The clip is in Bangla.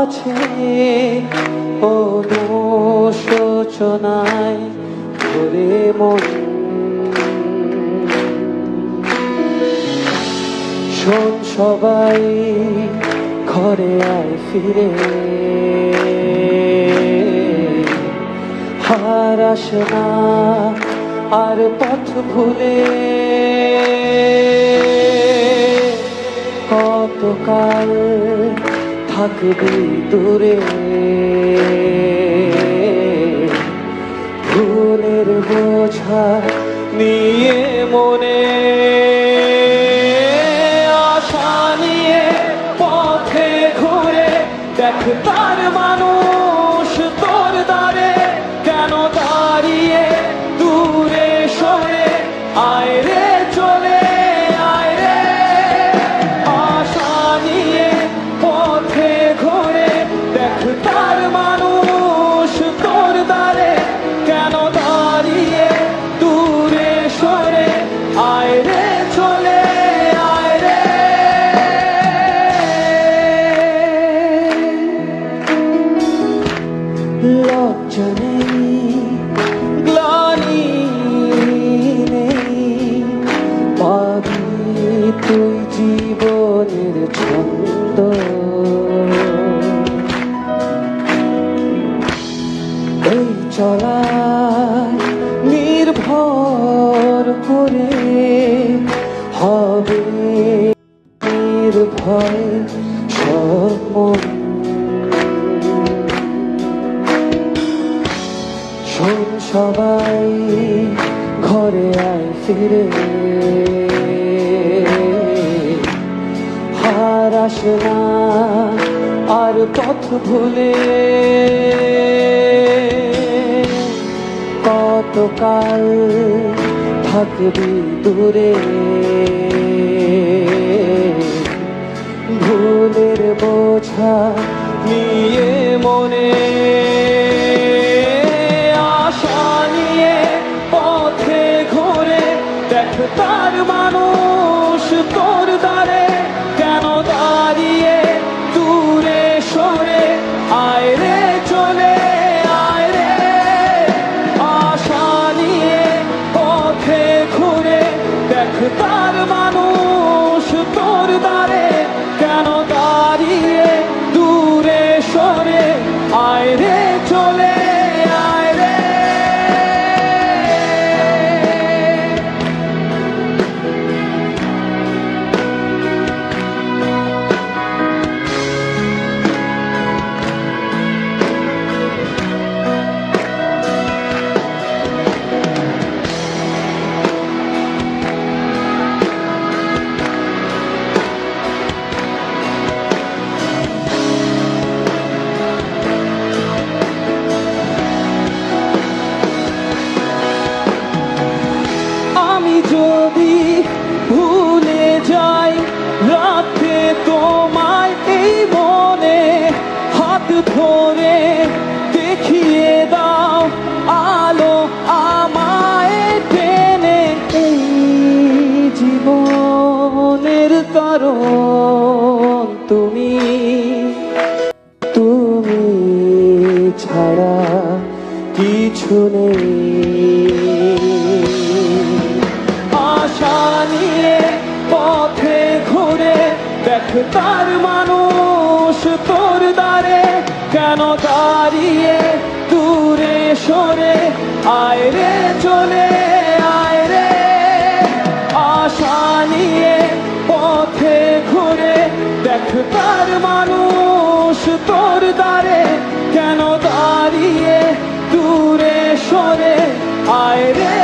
আছে অনুশোচনায় ভরে মন। শোন সবাই ঘরে আয় ফিরে, হারাস না আর পথ ভুলে। কতকাল থাকবি দূরে, ভুলের বোঝা নিয়ে মনে। আশা নিয়ে পথে ঘুরে দেখ তার মানুষ তোর দ্বারে কেন দাঁড়িয়ে দূরে সরে। আয় রে চলে আয় রে, আশা নিয়ে পথে ঘুরে দেখ তার মানুষ তোর দ্বারে কেন দাঁড়িয়ে দূরে সরে। আয় রে চলে আয় রে। লজ্জা নেই গ্লানি নেই, পাবি তুই জীবনের ছন্দ। এই চলায় নির্ভর করে হবে নির্ভয় সব মন। শোন সবাই ঘরে আয় ফিরে, হারাস না আর পথ ভুলে। কতকাল থাকবি দূরে, ভুলের বোঝা নিয়ে মনে। আশা নিয়ে পথে ঘুরে দেখ তার মানুষ তোর দ্বারে কেন দাঁড়িয়ে দূরে সরে। আয় রে চলে আয় রে, আশা নিয়ে পথে ঘুরে দেখ তার মানুষ তোর দ্বারে কেন দাঁড়িয়ে দূরে সরে। আয় রে চলে আয় রে। যদি ভুলে যাই রাতে তোমায় এই মনে, হাত ধরে দেখিয়ে দাও আলো আমায় টেনে। এই জীবনের কারণ তুমি, তুমি ছাড়া কিছু নেই। আশা নিয়ে পথে ঘুরে দেখ তার মানুষ তোর দ্বারে কেন দাঁড়িয়ে দূরে সরে। আয় রে চলে আয় রে, আশা নিয়ে পথে ঘুরে দেখ তার মানুষ তোর দ্বারে কেন দাঁড়িয়ে দূরে সরে। আয় রে